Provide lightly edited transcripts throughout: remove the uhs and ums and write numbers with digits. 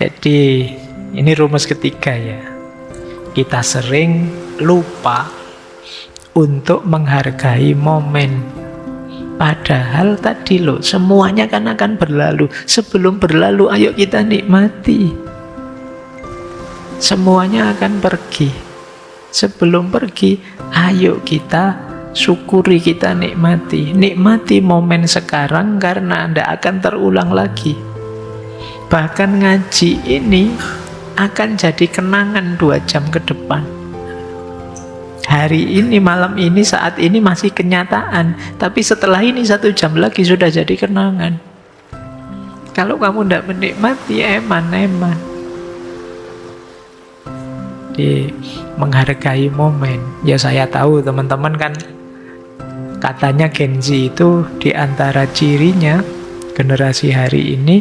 Jadi ini rumus ketiga ya. Kita sering lupa untuk menghargai momen. Padahal tadi loh, semuanya kan akan berlalu. Sebelum berlalu, ayo kita nikmati. Semuanya akan pergi. Sebelum pergi, ayo kita syukuri, kita nikmati. Nikmati momen sekarang karena tidak akan terulang lagi. Bahkan ngaji ini akan jadi kenangan 2 jam ke depan. Hari ini, malam ini, saat ini masih kenyataan. Tapi setelah ini 1 jam lagi sudah jadi kenangan. Kalau kamu tidak menikmati, eman-eman. Menghargai momen. Ya saya tahu teman-teman kan, katanya Gen Z itu diantara cirinya generasi hari ini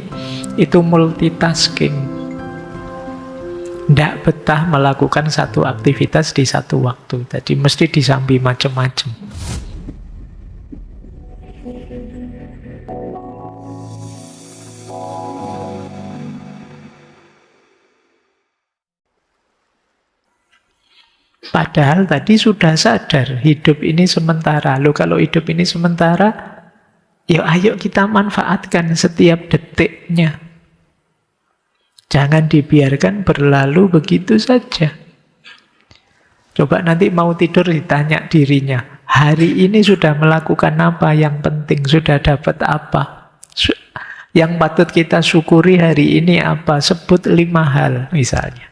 itu multitasking. Tidak betah melakukan satu aktivitas di satu waktu. Jadi mesti disambi macam-macam. Padahal tadi sudah sadar hidup ini sementara. Loh, kalau hidup ini sementara, ya ayo kita manfaatkan setiap detiknya. Jangan dibiarkan berlalu begitu saja. Coba nanti mau tidur ditanya dirinya, hari ini sudah melakukan apa yang penting, sudah dapat apa? Yang patut kita syukuri hari ini apa? Sebut 5 hal misalnya.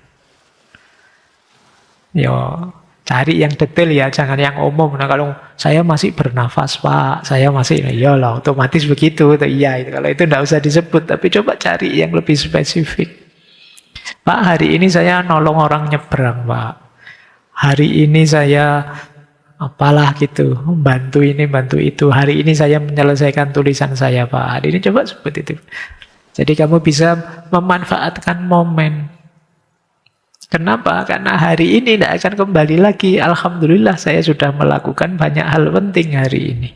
Yo, cari yang detail ya, jangan yang umum. Nah, kalau saya masih bernafas Pak, saya masih, ya lah otomatis begitu. Iya, itu. Kalau itu tidak usah disebut, tapi coba cari yang lebih spesifik. Pak, hari ini saya nolong orang nyebrang, Pak. Hari ini saya apalah gitu, bantu ini, bantu itu. Hari ini saya menyelesaikan tulisan saya, Pak. Hari ini coba sebut itu. Jadi kamu bisa memanfaatkan momen. Kenapa? Karena hari ini tidak akan kembali lagi. Alhamdulillah saya sudah melakukan banyak hal penting hari ini.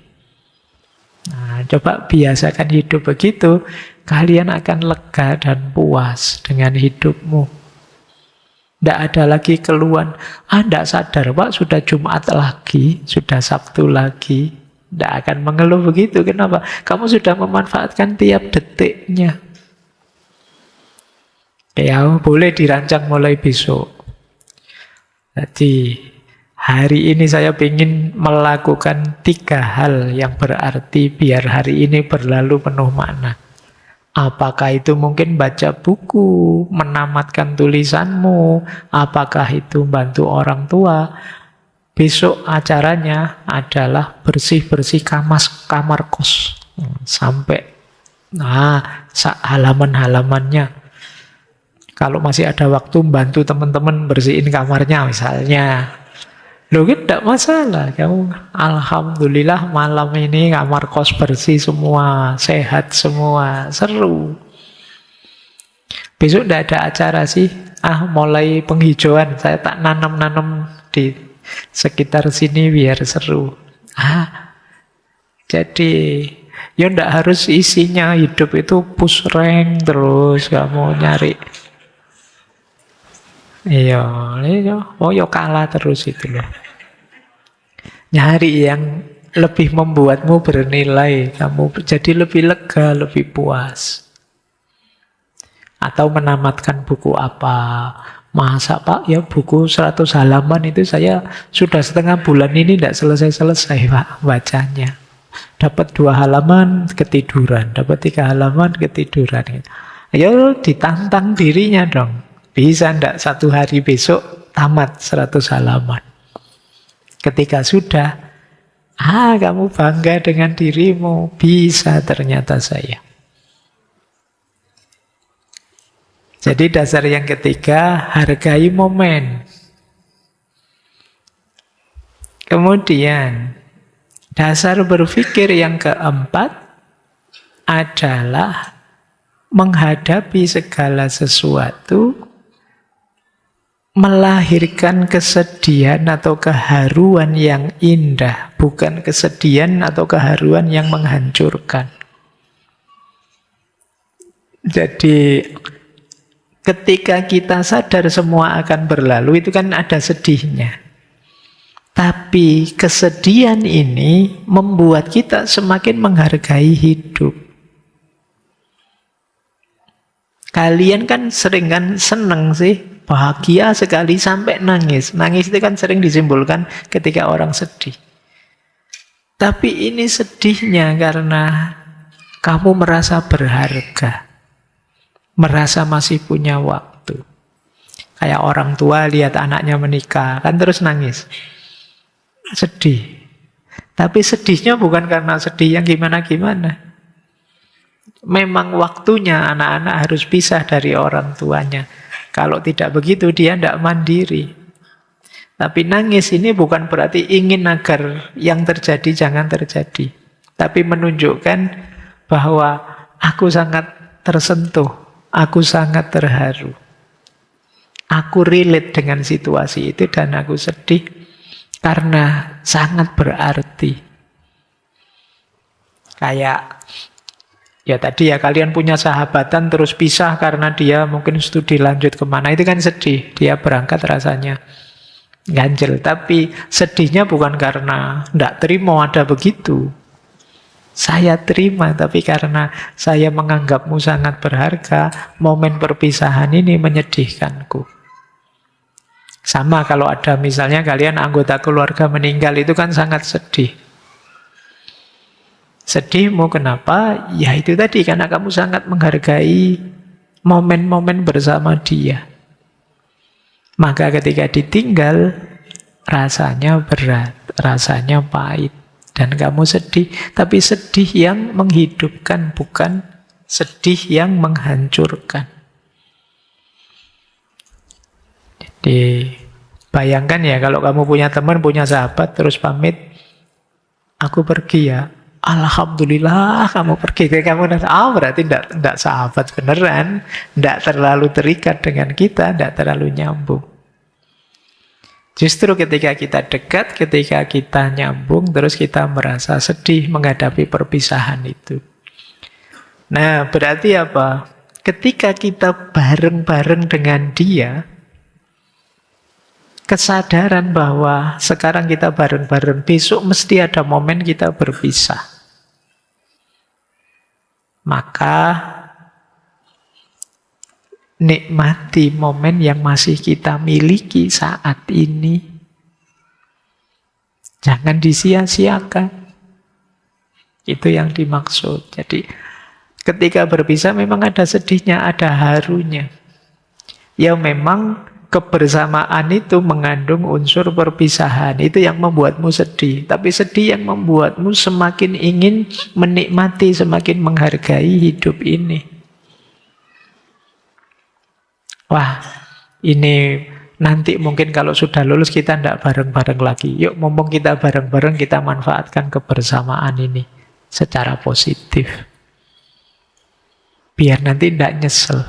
Nah, coba biasakan hidup begitu, kalian akan lega dan puas dengan hidupmu. Tidak ada lagi keluhan, tidak sadar Pak, sudah Jumat lagi, sudah Sabtu lagi. Tidak akan mengeluh begitu. Kenapa? Kamu sudah memanfaatkan tiap detiknya. Ya, boleh dirancang mulai besok. Jadi hari ini saya ingin melakukan 3 hal yang berarti biar hari ini berlalu penuh makna. Apakah itu mungkin baca buku, menamatkan tulisanmu, apakah itu bantu orang tua. Besok acaranya adalah bersih-bersih kamar kos. Sampai halaman-halamannya. Kalau masih ada waktu, bantu teman-teman bersihin kamarnya misalnya. Loh, tidak masalah. Kamu alhamdulillah malam ini kamar kos bersih semua, sehat semua, seru. Besok tidak ada acara sih. Mulai penghijauan. Saya tak nanam-nanam di sekitar sini biar seru. Jadi ya tidak harus isinya hidup itu push rank terus kamu nyari. Iya, yo kalah terus itu loh. Nyari yang lebih membuatmu bernilai, kamu jadi lebih lega, lebih puas. Atau menamatkan buku apa? Masa Pak, ya buku 100 halaman itu saya sudah setengah bulan ini tidak selesai-selesai Pak bacanya. Dapat 2 halaman ketiduran, dapat 3 halaman ketiduran. Ya ditantang dirinya dong. Bisa ndak 1 hari besok tamat 100 halaman. Ketika sudah, kamu bangga dengan dirimu. Bisa ternyata saya. Jadi dasar yang ketiga, hargai momen. Kemudian, dasar berpikir yang keempat adalah menghadapi segala sesuatu melahirkan kesedihan atau keharuan yang indah, bukan kesedihan atau keharuan yang menghancurkan. Jadi Ketika kita sadar semua akan berlalu, itu kan ada sedihnya. Tapi kesedihan ini membuat kita semakin menghargai hidup. Kalian kan sering kan seneng sih, bahagia sekali sampai nangis. Nangis itu kan sering disimpulkan ketika orang sedih. Tapi ini sedihnya karena kamu merasa berharga. Merasa masih punya waktu. Kayak orang tua lihat anaknya menikah, kan terus nangis. Sedih. Tapi sedihnya bukan karena sedih yang gimana-gimana. Memang waktunya anak-anak harus pisah dari orang tuanya. Kalau tidak begitu dia tidak mandiri. Tapi nangis ini bukan berarti ingin agar yang terjadi jangan terjadi. Tapi menunjukkan bahwa aku sangat tersentuh. Aku sangat terharu. Aku relate dengan situasi itu dan aku sedih karena sangat berarti. Kayak ya tadi ya kalian punya sahabatan terus pisah karena dia mungkin studi lanjut kemana. Itu kan sedih. Dia berangkat rasanya ganjel. Tapi sedihnya bukan karena tidak terima ada begitu. Saya terima, tapi karena saya menganggapmu sangat berharga, momen perpisahan ini menyedihkanku. Sama kalau ada misalnya kalian anggota keluarga meninggal, itu kan sangat sedih. Sedihmu kenapa? Ya itu tadi, karena kamu sangat menghargai momen-momen bersama dia. Maka ketika ditinggal, rasanya berat, rasanya pahit. Dan kamu sedih, tapi sedih yang menghidupkan, bukan sedih yang menghancurkan. Jadi, bayangkan ya, kalau kamu punya teman, punya sahabat, terus pamit, aku pergi ya, alhamdulillah kamu pergi. Kamu berarti tidak sahabat beneran, tidak terlalu terikat dengan kita, tidak terlalu nyambung. Justru ketika kita dekat, ketika kita nyambung, terus kita merasa sedih menghadapi perpisahan itu. Nah, berarti apa? Ketika kita bareng-bareng dengan dia, kesadaran bahwa sekarang kita bareng-bareng, besok mesti ada momen kita berpisah. Maka nikmati momen yang masih kita miliki saat ini. Jangan disia-siakan. Itu yang dimaksud. Jadi ketika berpisah memang ada sedihnya, ada harunya. Ya memang kebersamaan itu mengandung unsur perpisahan. Itu yang membuatmu sedih. Tapi sedih yang membuatmu semakin ingin menikmati, semakin menghargai hidup ini. Wah, ini nanti mungkin kalau sudah lulus kita tidak bareng-bareng lagi. Yuk, mumpung kita bareng-bareng, kita manfaatkan kebersamaan ini secara positif. Biar nanti tidak nyesel.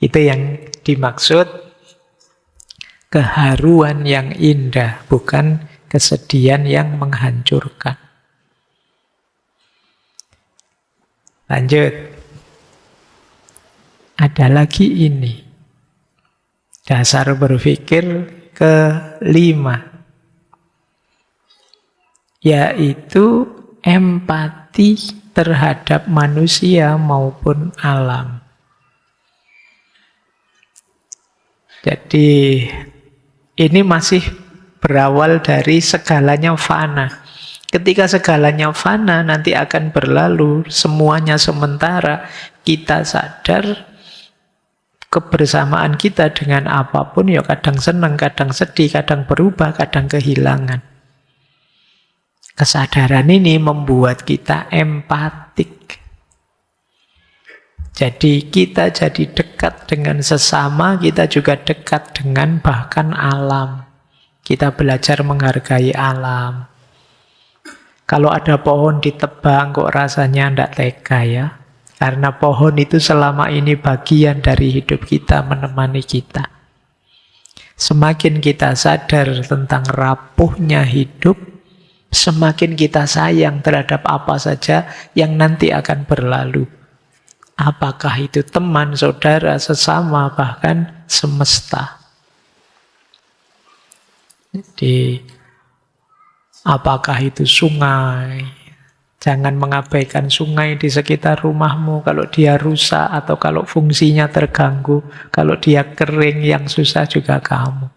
Itu yang dimaksud keharuan yang indah, bukan kesedihan yang menghancurkan. Lanjut. Ada lagi ini. Dasar berpikir kelima. Yaitu empati terhadap manusia maupun alam. Jadi ini masih berawal dari segalanya fana. Ketika segalanya fana nanti akan berlalu, semuanya sementara, kita sadar kebersamaan kita dengan apapun ya kadang senang, kadang sedih, kadang berubah, kadang kehilangan. Kesadaran ini membuat kita empatik. Jadi kita jadi dekat dengan sesama, kita juga dekat dengan bahkan alam. Kita belajar menghargai alam. Kalau ada pohon ditebang kok rasanya tidak tega ya. Karena pohon itu selama ini bagian dari hidup kita, menemani kita. Semakin kita sadar tentang rapuhnya hidup, semakin kita sayang terhadap apa saja yang nanti akan berlalu. Apakah itu teman, saudara, sesama, bahkan semesta. Jadi, apakah itu sungai? Jangan mengabaikan sungai di sekitar rumahmu kalau dia rusak atau kalau fungsinya terganggu. Kalau dia kering, yang susah juga kamu.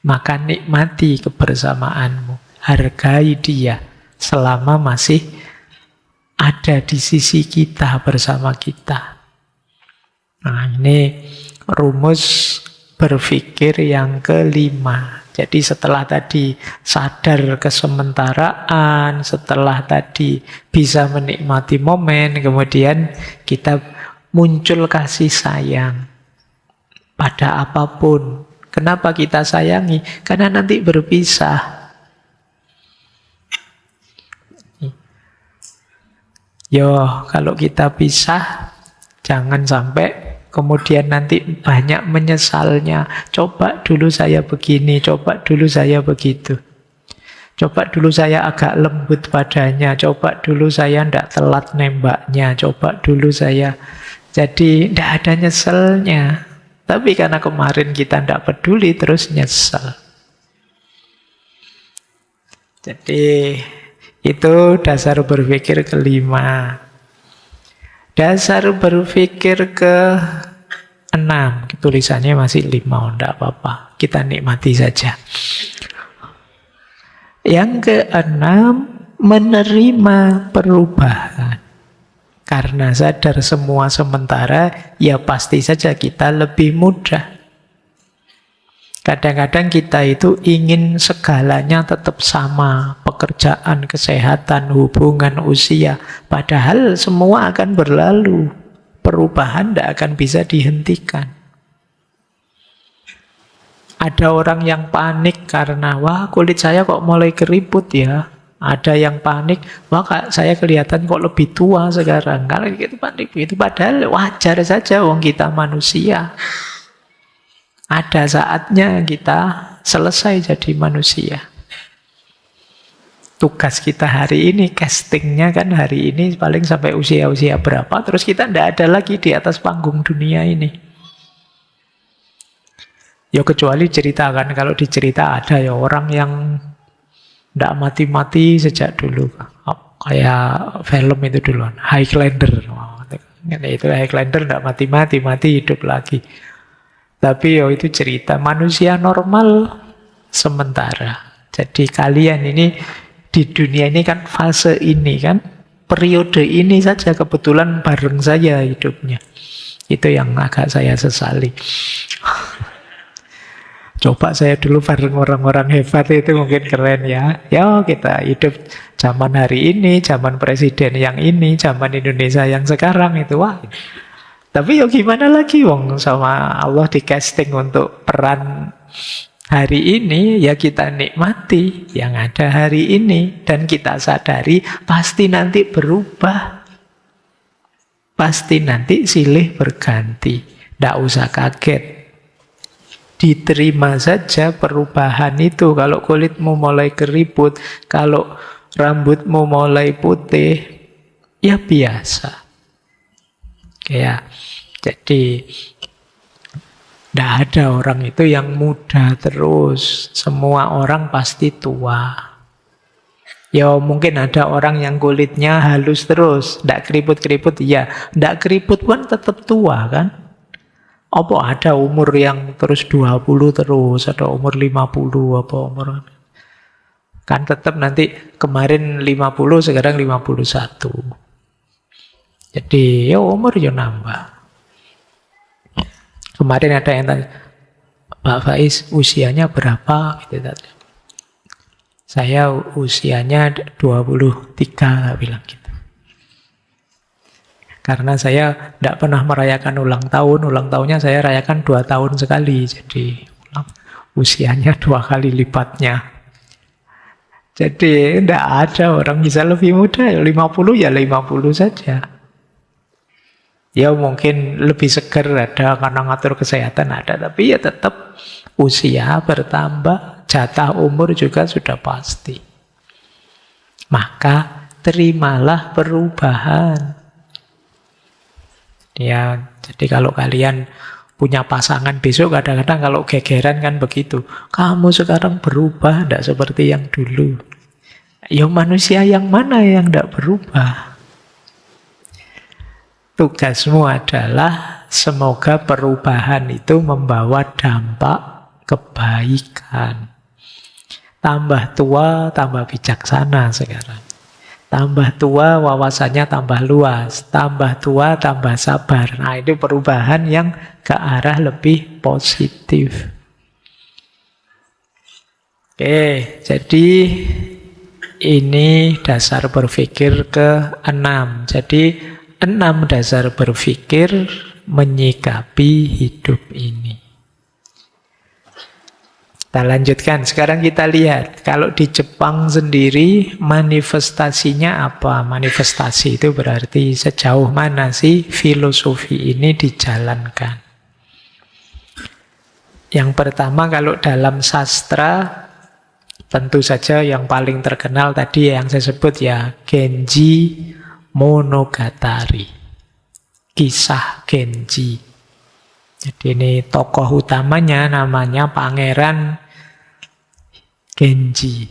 Maka nikmati kebersamaanmu. Hargai dia selama masih ada di sisi kita, bersama kita. Nah, ini rumus berpikir yang kelima. Jadi setelah tadi sadar kesementaraan, setelah tadi bisa menikmati momen, kemudian kita muncul kasih sayang pada apapun. Kenapa kita sayangi? Karena nanti berpisah. Yo, kalau kita pisah, jangan sampai kemudian nanti banyak menyesalnya. Coba dulu saya begini, coba dulu saya begitu. Coba dulu saya agak lembut padanya, coba dulu saya tidak telat nembaknya, coba dulu saya. Jadi tidak ada nyeselnya. Tapi karena kemarin kita tidak peduli, terus nyesel. Jadi itu dasar berpikir kelima. Dasar berpikir ke-6. Tulisannya masih 5, tidak apa-apa. Kita nikmati saja. Yang ke-6, menerima perubahan. Karena sadar semua sementara, ya pasti saja kita lebih mudah. Kadang-kadang kita itu ingin segalanya tetap sama. Pekerjaan, kesehatan, hubungan, usia. Padahal semua akan berlalu. Perubahan tidak akan bisa dihentikan. Ada orang yang panik karena, wah kulit saya kok mulai keriput ya. Ada yang panik, wah saya kelihatan kok lebih tua sekarang. Kalau gitu panik itu padahal wajar saja, wong kita manusia. Ada saatnya kita selesai jadi manusia. Tugas kita hari ini, castingnya kan hari ini paling sampai usia-usia berapa, terus kita tidak ada lagi di atas panggung dunia ini. Ya kecuali cerita kan, kalau dicerita ada ya orang yang tidak mati-mati sejak dulu. Kayak film itu duluan, Highlander. Itu Highlander tidak mati-mati, mati hidup lagi. Tapi ya itu cerita manusia normal sementara. Jadi kalian ini di dunia ini kan fase ini kan, periode ini saja kebetulan bareng saya hidupnya. Itu yang agak saya sesali. Coba saya dulu bareng orang-orang hebat itu mungkin keren ya. Ya kita hidup zaman hari ini, zaman presiden yang ini, zaman Indonesia yang sekarang itu wah. Tapi ya gimana lagi wong sama Allah di casting untuk peran hari ini, ya kita nikmati yang ada hari ini dan kita sadari pasti nanti berubah. Pasti nanti silih berganti. Tidak usah kaget. Diterima saja perubahan itu. Kalau kulitmu mulai keriput, kalau rambutmu mulai putih, ya biasa. Ya, jadi tidak ada orang itu yang muda terus. Semua orang pasti tua. Ya mungkin ada orang yang kulitnya halus terus, tidak keriput-keriput. Ya, tidak keriput pun tetap tua kan. Apa ada umur yang terus 20 terus, ada umur 50, apa umur. Kan tetap nanti kemarin 50, sekarang 51. Jadi ya umur ya nambah. Kemarin ada yang tanya, Pak Faiz usianya berapa? Gitu, saya usianya 23, bilang gitu. Karena saya tidak pernah merayakan ulang tahunnya saya rayakan 2 tahun sekali. Jadi usianya 2 kali lipatnya. Jadi tidak ada orang bisa lebih muda, 50 ya 50 saja. Ya mungkin lebih seger ada karena ngatur kesehatan ada, tapi ya tetap usia bertambah, jatah umur juga sudah pasti. Maka terimalah perubahan. Ya, jadi kalau kalian punya pasangan besok kadang-kadang kalau gegeran kan begitu. Kamu sekarang berubah, tidak seperti yang dulu. Ya manusia yang mana yang tidak berubah? Tugasmu adalah semoga perubahan itu membawa dampak kebaikan. Tambah tua, tambah bijaksana sekarang. Tambah tua, wawasannya tambah luas. Tambah tua, tambah sabar. Nah, itu perubahan yang ke arah lebih positif. Oke, jadi ini dasar berpikir ke-6. Jadi 6 dasar berpikir menyikapi hidup ini. Kita lanjutkan. Sekarang kita lihat. Kalau di Jepang sendiri manifestasinya apa? Manifestasi itu berarti sejauh mana sih filosofi ini dijalankan. Yang pertama kalau dalam sastra, tentu saja yang paling terkenal tadi yang saya sebut ya, Genji Monogatari. Kisah Genji. Jadi ini tokoh utamanya namanya Pangeran Genji.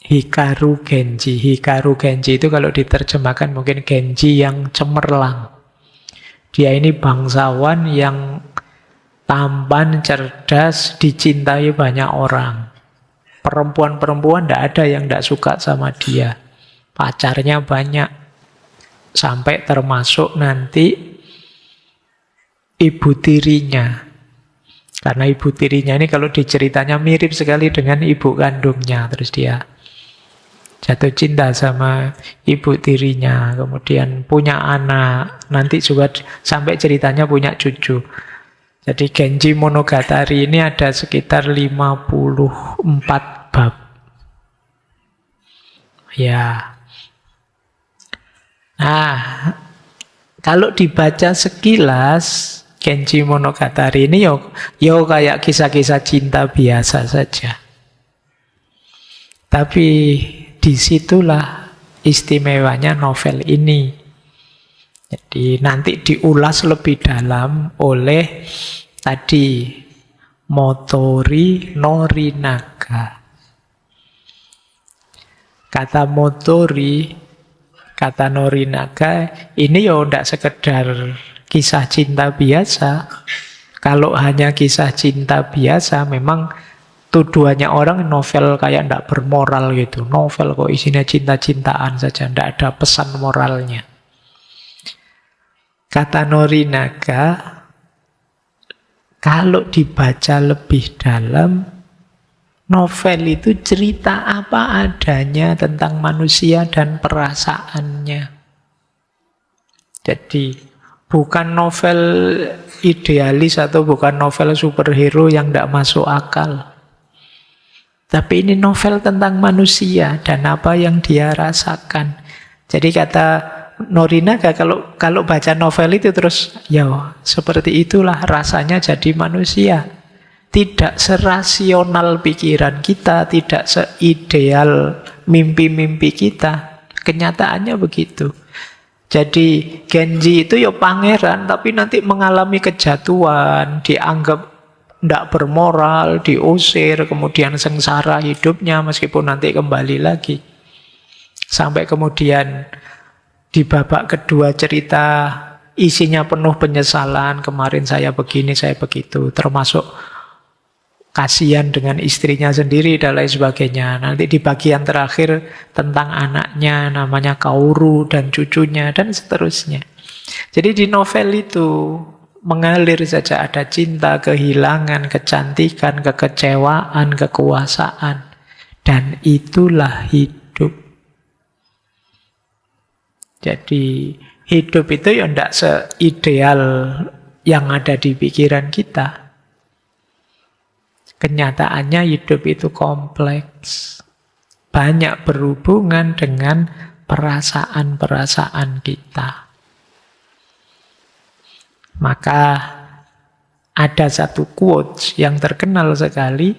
Hikaru Genji. Hikaru Genji itu kalau diterjemahkan mungkin Genji yang cemerlang. Dia ini bangsawan yang tampan, cerdas, dicintai banyak orang. Perempuan-perempuan tidak ada yang tidak suka sama dia. Pacarnya banyak. Sampai termasuk nanti ibu tirinya. Karena ibu tirinya ini kalau diceritanya mirip sekali dengan ibu kandungnya. Terus dia jatuh cinta sama ibu tirinya. Kemudian punya anak. Nanti juga sampai ceritanya punya cucu. Jadi Genji Monogatari ini ada sekitar 54 bab. Ya. Nah, kalau dibaca sekilas Genji Monogatari ini yo kayak kisah-kisah cinta biasa saja. Tapi disitulah istimewanya novel ini. Jadi nanti diulas lebih dalam oleh tadi Motori Norinaga. Kata Motori, kata Norinaga ini yo tidak sekedar kisah cinta biasa. Kalau hanya kisah cinta biasa, memang tuduhannya orang novel kayak tidak bermoral gitu. Novel kok isinya cinta-cintaan saja, tidak ada pesan moralnya. Kata Norinaga, kalau dibaca lebih dalam, novel itu cerita apa adanya tentang manusia dan perasaannya. Jadi bukan novel idealis atau bukan novel superhero yang tidak masuk akal. Tapi ini novel tentang manusia dan apa yang dia rasakan. Jadi kata Norinaga, kalau baca novel itu terus, ya seperti itulah rasanya jadi manusia. Tidak serasional pikiran kita, tidak seideal mimpi-mimpi kita. Kenyataannya begitu. Jadi Genji itu ya pangeran, tapi nanti mengalami kejatuhan, dianggap tidak bermoral, diusir, kemudian sengsara hidupnya meskipun nanti kembali lagi. Sampai kemudian di babak kedua cerita isinya penuh penyesalan, kemarin saya begini, saya begitu, termasuk kasihan dengan istrinya sendiri dan lain sebagainya. Nanti di bagian terakhir tentang anaknya namanya Kaoru dan cucunya dan seterusnya. Jadi di novel itu mengalir saja, ada cinta, kehilangan, kecantikan, kekecewaan, kekuasaan. Dan itulah hidup. Jadi hidup itu ya tidak seideal yang ada di pikiran kita. Kenyataannya hidup itu kompleks. Banyak berhubungan dengan perasaan-perasaan kita. Maka ada satu quotes yang terkenal sekali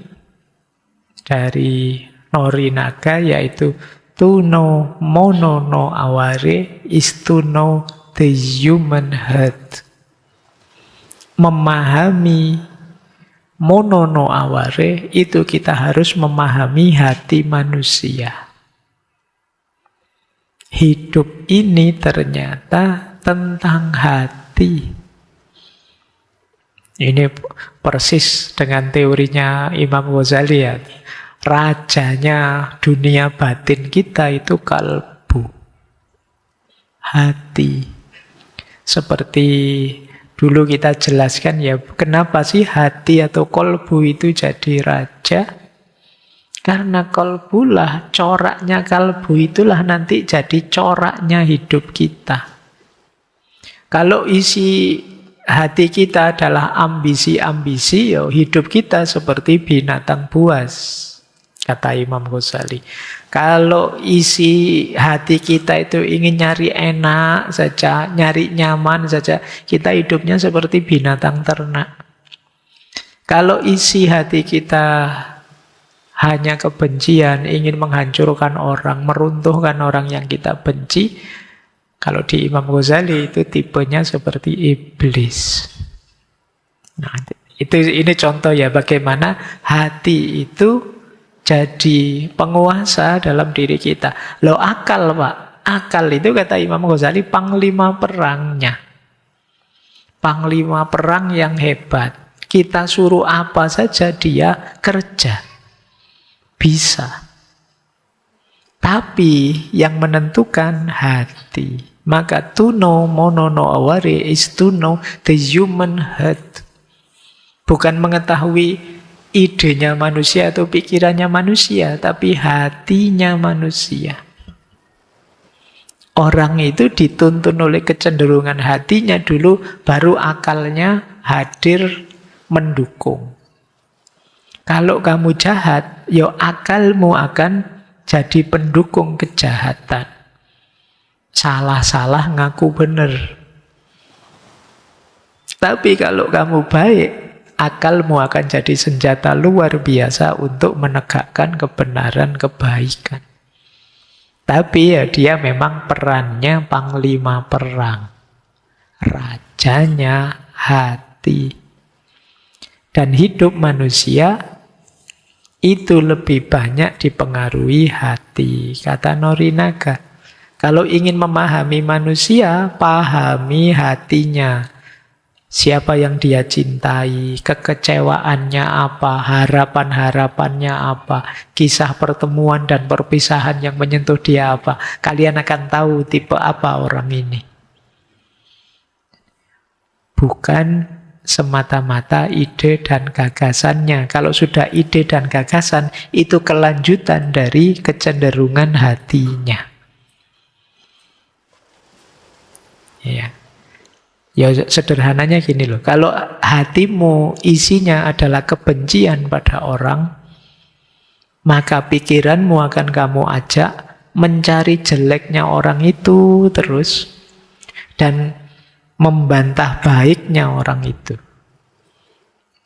dari Norinaga, yaitu to know mono no aware is to know the human heart. Memahami mono no aware itu kita harus memahami hati manusia. Hidup ini ternyata tentang hati. Ini persis dengan teorinya Imam Ghazali ya. Rajanya dunia batin kita itu kalbu. Hati. Seperti dulu kita jelaskan ya, kenapa sih hati atau kolbu itu jadi raja? Karena kolbulah, coraknya kalbu itulah nanti jadi coraknya hidup kita. Kalau isi hati kita adalah ambisi-ambisi, ya hidup kita seperti binatang buas, kata Imam Ghazali. Kalau isi hati kita itu ingin nyari enak saja, nyari nyaman saja, kita hidupnya seperti binatang ternak. Kalau isi hati kita hanya kebencian, ingin menghancurkan orang, meruntuhkan orang yang kita benci, kalau di Imam Ghazali itu tipenya seperti iblis. Nah, ini contoh ya bagaimana hati itu jadi penguasa dalam diri kita. Loh akal Pak, akal itu kata Imam Ghazali panglima perangnya. Panglima perang yang hebat. Kita suruh apa saja dia kerja. Bisa. Tapi yang menentukan hati. Maka to know mono no aware is to know the human heart. Bukan mengetahui idenya manusia atau pikirannya manusia, tapi hatinya manusia. Orang itu dituntun oleh kecenderungan hatinya dulu, baru akalnya hadir mendukung. Kalau kamu jahat, ya akalmu akan jadi pendukung kejahatan. Salah-salah ngaku benar. Tapi kalau kamu baik, akalmu akan jadi senjata luar biasa untuk menegakkan kebenaran, kebaikan. Tapi ya dia memang perannya panglima perang. Rajanya hati. Dan hidup manusia itu lebih banyak dipengaruhi hati. Kata Norinaga. Kalau ingin memahami manusia, pahami hatinya. Siapa yang dia cintai, kekecewaannya apa, harapan-harapannya apa, kisah pertemuan dan perpisahan yang menyentuh dia apa. Kalian akan tahu tipe apa orang ini. Bukan semata-mata ide dan gagasannya. Kalau sudah ide dan gagasan, itu kelanjutan dari kecenderungan hatinya. Ya sederhananya gini loh. Kalau hatimu isinya adalah kebencian pada orang, maka pikiranmu akan kamu ajak mencari jeleknya orang itu terus dan membantah baiknya orang itu.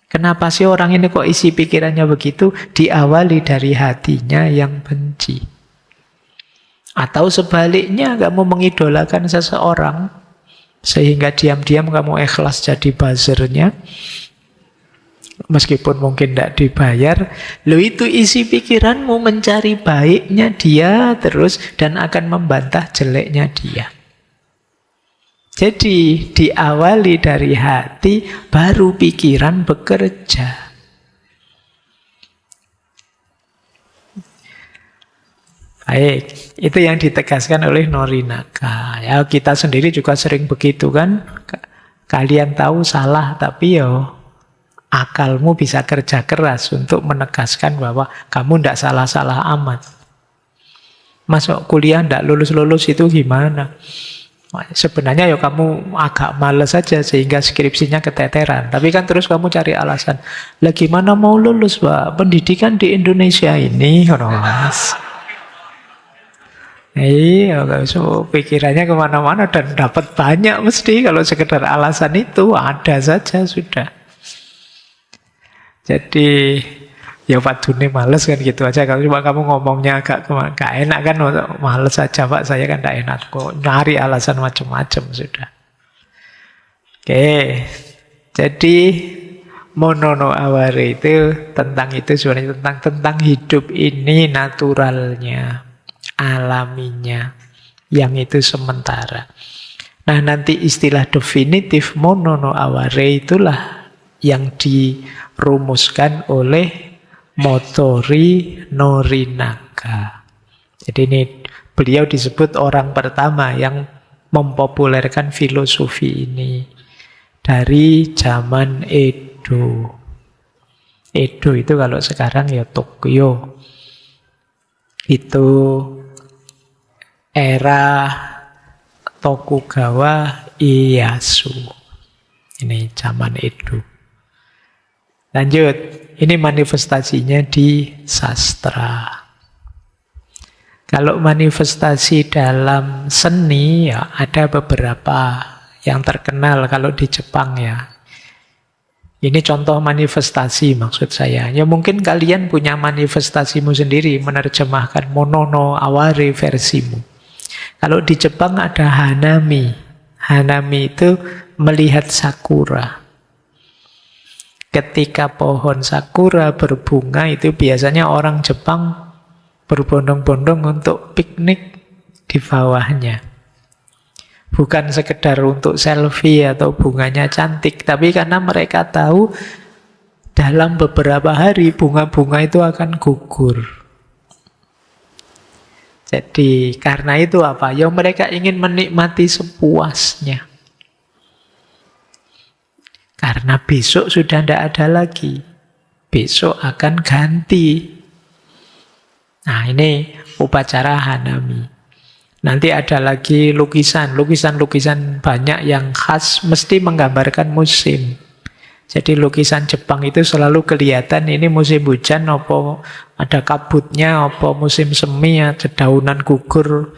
Kenapa sih orang ini kok isi pikirannya begitu? Diawali dari hatinya yang benci. Atau sebaliknya, kamu mengidolakan seseorang sehingga diam-diam kamu ikhlas jadi buzzernya, meskipun mungkin tidak dibayar. Lo itu isi pikiranmu mencari baiknya dia terus dan akan membantah jeleknya dia. Jadi diawali dari hati, baru pikiran bekerja. Baik, itu yang ditegaskan oleh Norinaga. Ya, kita sendiri juga sering begitu kan. Kalian tahu salah, tapi akalmu bisa kerja keras untuk menegaskan bahwa kamu tidak salah-salah amat. Masuk kuliah tidak lulus-lulus itu gimana? Sebenarnya kamu agak males saja sehingga skripsinya keteteran. Tapi kan terus kamu cari alasan. Lah gimana mau lulus, Pak? Pendidikan di Indonesia ini, Mas. Iya, so pikirannya kemana-mana dan dapat banyak mesti kalau sekedar alasan itu ada saja sudah. Jadi Ya Pak Dune males kan gitu aja. Kalau cuma kamu ngomongnya gak enak kan, males aja Pak, saya kan gak enak kok. Nyari alasan macam-macam sudah. Oke, jadi mono no aware itu tentang itu sebenarnya tentang hidup ini naturalnya, alaminya, yang itu sementara. Nah nanti istilah definitif mono no aware itulah yang dirumuskan oleh Motori Norinaga. Jadi ini beliau disebut orang pertama yang mempopulerkan filosofi ini dari zaman Edo. Edo itu kalau sekarang ya Tokyo. Itu era Tokugawa Ieyasu. Ini zaman Edo. Lanjut, ini manifestasinya di sastra. Kalau manifestasi dalam seni ya ada beberapa yang terkenal kalau di Jepang ya. Ini contoh manifestasi maksud saya. Ya mungkin kalian punya manifestasimu sendiri, menerjemahkan mono no aware versimu. Kalau di Jepang ada hanami. Hanami itu melihat sakura. Ketika pohon sakura berbunga itu biasanya orang Jepang berbondong-bondong untuk piknik di bawahnya. Bukan sekedar untuk selfie atau bunganya cantik, tapi karena mereka tahu dalam beberapa hari bunga-bunga itu akan gugur. Jadi karena itu apa? Ya mereka ingin menikmati sepuasnya. Karena besok sudah tidak ada lagi. Besok akan ganti. Nah ini upacara hanami. Nanti ada lagi lukisan banyak yang khas mesti menggambarkan musim. Jadi lukisan Jepang itu selalu kelihatan ini musim hujan, apa ada kabutnya, apa musim semi, ada daunan gugur,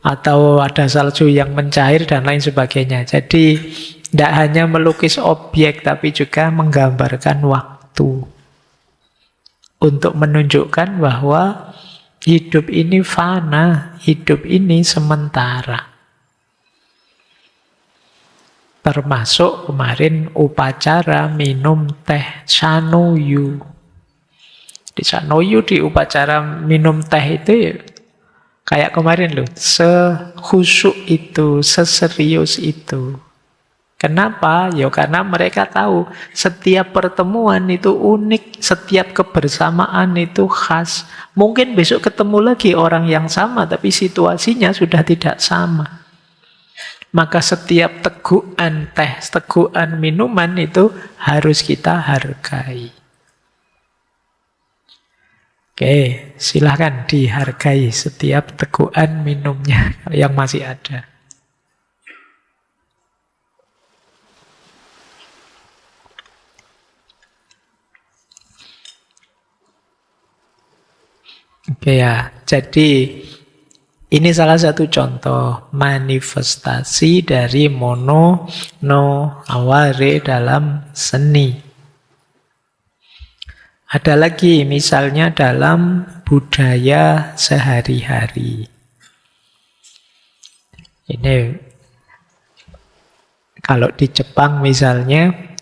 atau ada salju yang mencair dan lain sebagainya. Jadi tidak hanya melukis objek tapi juga menggambarkan waktu. Untuk menunjukkan bahwa hidup ini fana, hidup ini sementara. Termasuk kemarin upacara minum teh Shanoyu. Di Shanoyu di upacara minum teh itu ya, kayak kemarin loh, sekhusyuk itu, seserius itu. Kenapa? Ya karena mereka tahu setiap pertemuan itu unik, setiap kebersamaan itu khas. Mungkin besok ketemu lagi orang yang sama, tapi situasinya sudah tidak sama. Maka setiap tegukan teh, tegukan minuman itu harus kita hargai. Oke, silahkan dihargai setiap tegukan minumnya yang masih ada. Oke ya, jadi ini salah satu contoh manifestasi dari mono no aware dalam seni. Ada lagi misalnya dalam budaya sehari-hari. Ini kalau di Jepang misalnya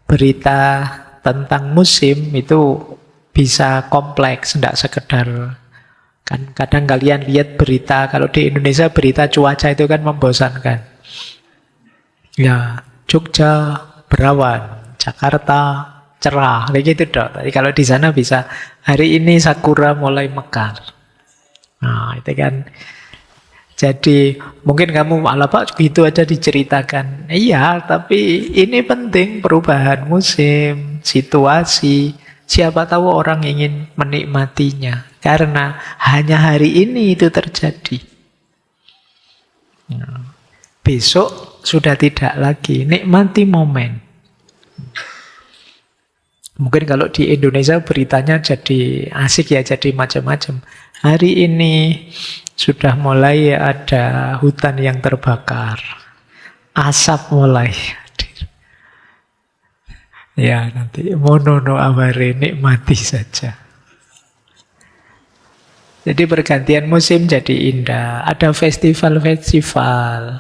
berita tentang musim itu bisa kompleks, tidak sekedar kan kadang kalian lihat berita, kalau di Indonesia berita cuaca itu kan membosankan. Ya, Jogja berawan, Jakarta cerah, kayak gitu dong. Tapi kalau di sana bisa hari ini sakura mulai mekar. Nah, itu kan. Jadi mungkin kamu malah Pak gitu aja diceritakan. Iya, tapi ini penting perubahan musim, situasi. Siapa tahu orang ingin menikmatinya. Karena hanya hari ini itu terjadi. Besok sudah tidak lagi. Nikmati momen. Mungkin kalau di Indonesia beritanya jadi asik ya, jadi macam-macam. Hari ini sudah mulai ada hutan yang terbakar. Asap mulai hadir. Ya nanti mono no aware, nikmati saja. Jadi pergantian musim jadi indah. Ada festival-festival.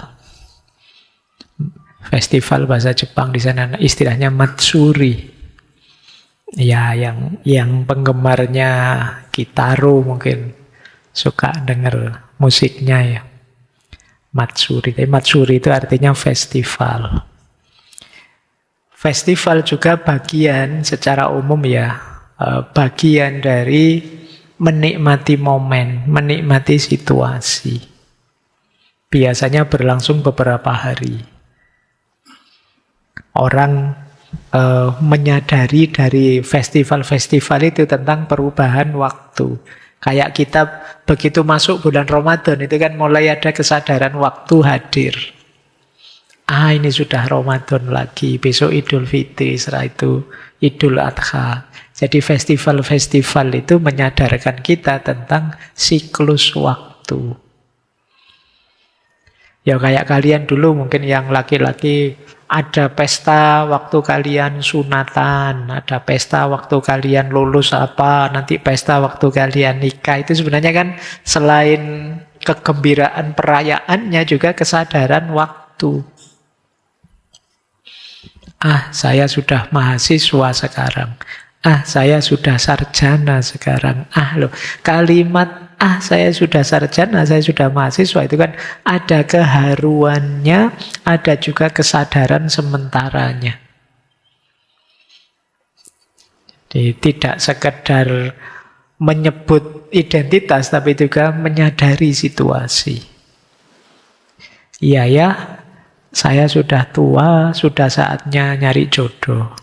Festival bahasa Jepang di sana istilahnya matsuri. Ya, yang penggemarnya Kitaro mungkin suka dengar musiknya ya. Matsuri. Tapi matsuri itu artinya festival. Festival juga bagian secara umum ya, bagian dari menikmati momen, menikmati situasi. Biasanya berlangsung beberapa hari. Orang menyadari dari festival-festival itu tentang perubahan waktu. Kayak kita begitu masuk bulan Ramadan itu kan mulai ada kesadaran waktu hadir. Ini sudah Ramadan lagi, besok Idul Fitri, setelah itu Idul Adha. Jadi festival-festival itu menyadarkan kita tentang siklus waktu. Ya kayak kalian dulu mungkin yang laki-laki ada pesta waktu kalian sunatan, ada pesta waktu kalian lulus apa, nanti pesta waktu kalian nikah. Itu sebenarnya kan selain kegembiraan perayaannya juga kesadaran waktu. Saya sudah mahasiswa sekarang. Saya sudah sarjana sekarang. Kalimat saya sudah sarjana, saya sudah mahasiswa itu kan ada keharuannya, ada juga kesadaran sementaranya. Jadi tidak sekedar menyebut identitas, tapi juga menyadari situasi. Iya ya, saya sudah tua, sudah saatnya nyari jodoh.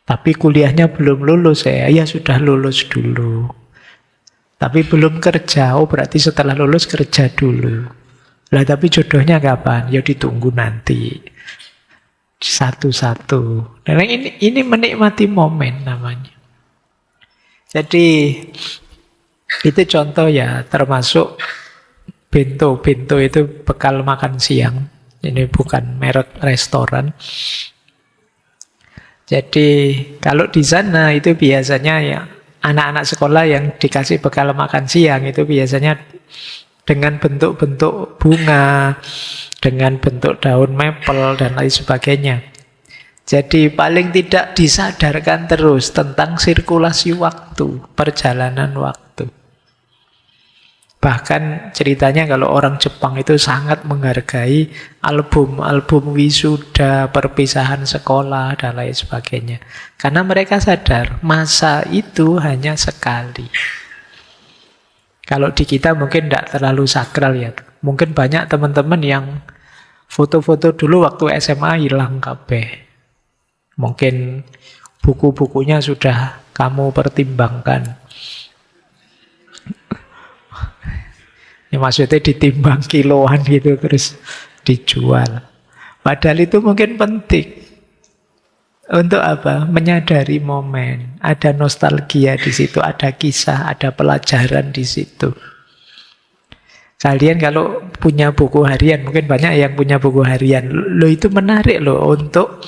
Tapi kuliahnya belum lulus ya sudah lulus dulu. Tapi belum kerja, berarti setelah lulus kerja dulu. Lah tapi jodohnya kapan? Ya ditunggu nanti. Satu-satu. Dan ini menikmati momen namanya. Jadi itu contoh ya, termasuk bento itu bekal makan siang. Ini bukan merek restoran. Jadi kalau di sana itu biasanya ya anak-anak sekolah yang dikasih bekal makan siang itu biasanya dengan bentuk-bentuk bunga, dengan bentuk daun maple dan lain sebagainya. Jadi paling tidak disadarkan terus tentang sirkulasi waktu, perjalanan waktu. Bahkan ceritanya kalau orang Jepang itu sangat menghargai album-album wisuda, perpisahan sekolah, dan lain sebagainya. Karena mereka sadar masa itu hanya sekali. Kalau di kita mungkin tidak terlalu sakral ya. Mungkin banyak teman-teman yang foto-foto dulu waktu SMA hilang kabeh. Mungkin buku-bukunya sudah kamu pertimbangkan. Ya maksudnya ditimbang kiloan gitu terus dijual. Padahal itu mungkin penting. Untuk apa? Menyadari momen. Ada nostalgia di situ, ada kisah, ada pelajaran di situ. Kalian kalau punya buku harian, mungkin banyak yang punya buku harian. Itu menarik untuk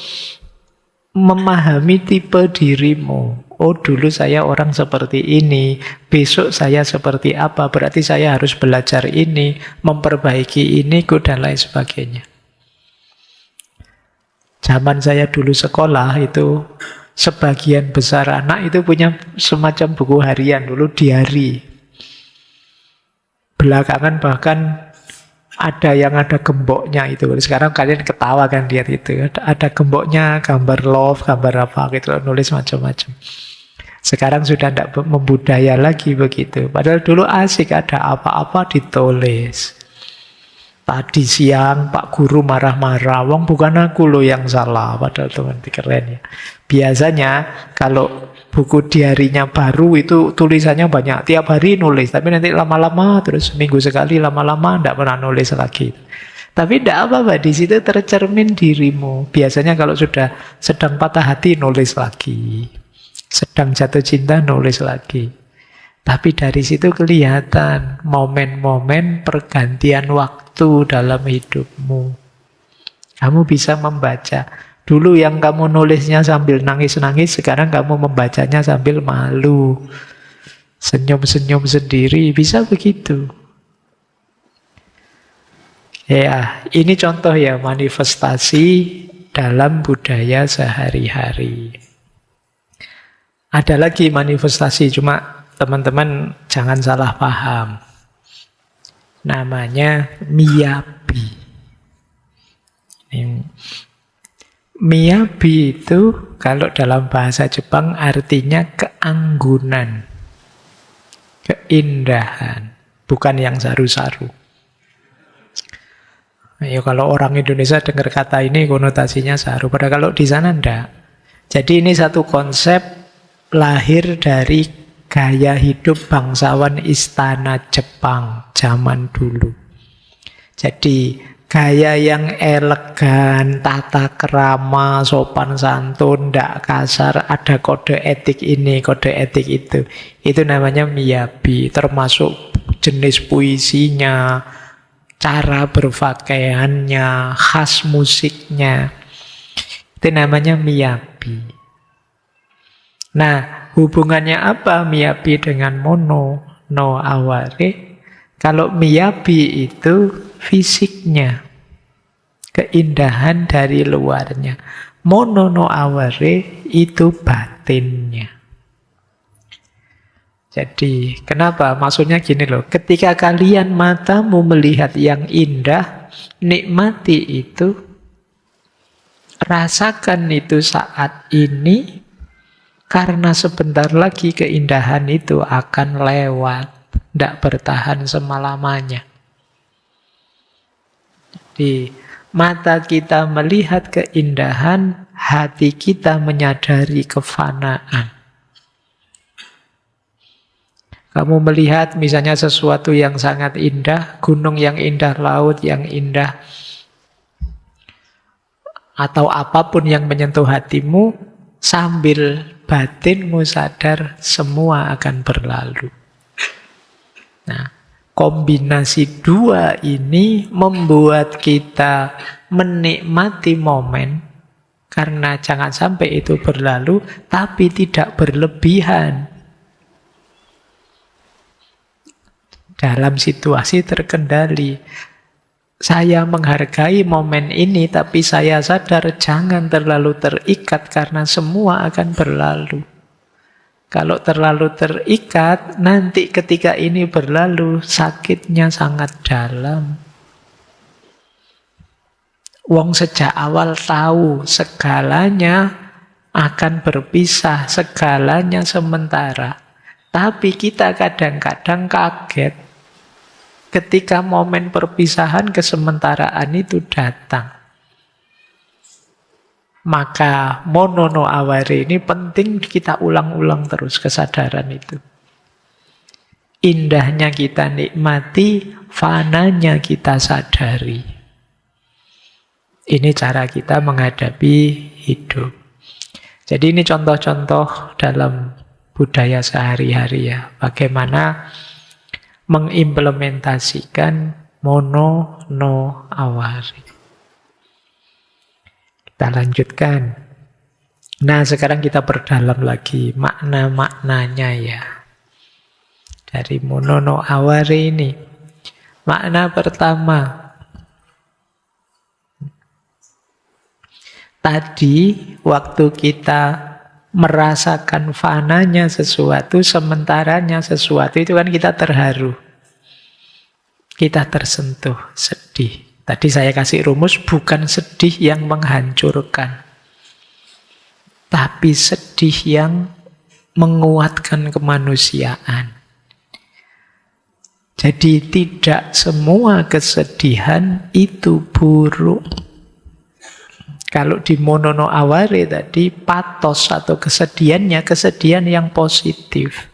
memahami tipe dirimu. Dulu saya orang seperti ini, besok saya seperti apa, berarti saya harus belajar ini, memperbaiki ini, dan lain sebagainya. Zaman saya dulu sekolah itu, sebagian besar anak itu punya semacam buku harian, dulu diari. Belakangan bahkan ada yang ada gemboknya itu. Sekarang kalian ketawa kan lihat itu. Ada gemboknya, gambar love, gambar apa gitu, nulis macam-macam. Sekarang sudah tidak membudaya lagi begitu. Padahal dulu asik, ada apa-apa ditulis. Tadi siang Pak Guru marah-marah, wong bukan aku loh yang salah. Padahal teman keren ya. Biasanya kalau buku diarinya baru itu tulisannya banyak. Tiap hari nulis, tapi nanti lama-lama terus seminggu sekali lama-lama tidak pernah nulis lagi. Tapi tidak apa-apa, di situ tercermin dirimu. Biasanya kalau sudah sedang patah hati nulis lagi. Sedang jatuh cinta nulis lagi. Tapi dari situ kelihatan momen-momen pergantian waktu dalam hidupmu. Kamu bisa membaca. Dulu yang kamu nulisnya sambil nangis-nangis, sekarang kamu membacanya sambil malu. senyum-senyum sendiri, bisa begitu. Ya, ini contoh ya manifestasi dalam budaya sehari-hari. Ada lagi manifestasi, cuma teman-teman jangan salah paham. Namanya miyabi. Miyabi itu kalau dalam bahasa Jepang artinya keanggunan, keindahan, bukan yang saru-saru. Ya, kalau orang Indonesia dengar kata ini konotasinya saru, padahal kalau di sana enggak. Jadi ini satu konsep lahir dari gaya hidup bangsawan istana Jepang zaman dulu. Jadi gaya yang elegan, tata krama, sopan santun, ndak kasar, ada kode etik ini, kode etik itu. Itu namanya miyabi, termasuk jenis puisinya, cara berpakaiannya, khas musiknya. Itu namanya miyabi. Nah, hubungannya apa miyabi dengan mono no aware? Kalau miyabi itu fisiknya, keindahan dari luarnya. Mono no aware itu batinnya. Jadi, kenapa? Maksudnya gini loh, ketika kalian matamu melihat yang indah, nikmati itu, rasakan itu saat ini, karena sebentar lagi keindahan itu akan lewat, tidak bertahan semalamanya. Di mata kita melihat keindahan, hati kita menyadari kefanaan. Kamu melihat misalnya sesuatu yang sangat indah, gunung yang indah, laut yang indah, atau apapun yang menyentuh hatimu, sambil batinmu sadar semua akan berlalu. Nah, kombinasi dua ini membuat kita menikmati momen, karena jangan sampai itu berlalu, tapi tidak berlebihan. Dalam situasi terkendali. Saya menghargai momen ini, tapi saya sadar jangan terlalu terikat karena semua akan berlalu. Kalau terlalu terikat, nanti ketika ini berlalu, sakitnya sangat dalam. Wong sejak awal tahu segalanya akan berpisah, segalanya sementara. Tapi kita kadang-kadang kaget ketika momen perpisahan kesementaraan itu datang. Maka mono no aware ini penting kita ulang-ulang terus kesadaran itu. Indahnya kita nikmati, fananya kita sadari. Ini cara kita menghadapi hidup. Jadi ini contoh-contoh dalam budaya sehari-hari ya. Bagaimana mengimplementasikan mono no aware. Kita lanjutkan. Nah, sekarang kita perdalam lagi makna-maknanya ya. Dari mono no aware ini. Makna pertama. Tadi waktu kita merasakan fananya sesuatu, sementaranya sesuatu, itu kan kita terharu. Kita tersentuh, sedih. Tadi saya kasih rumus, bukan sedih yang menghancurkan. Tapi sedih yang menguatkan kemanusiaan. Jadi tidak semua kesedihan itu buruk. Kalau di mono no aware tadi, patos atau kesedihannya, kesedihan yang positif.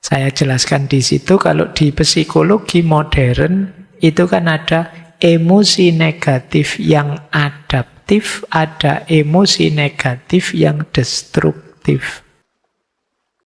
Saya jelaskan di situ, kalau di psikologi modern, itu kan ada emosi negatif yang adaptif, ada emosi negatif yang destruktif.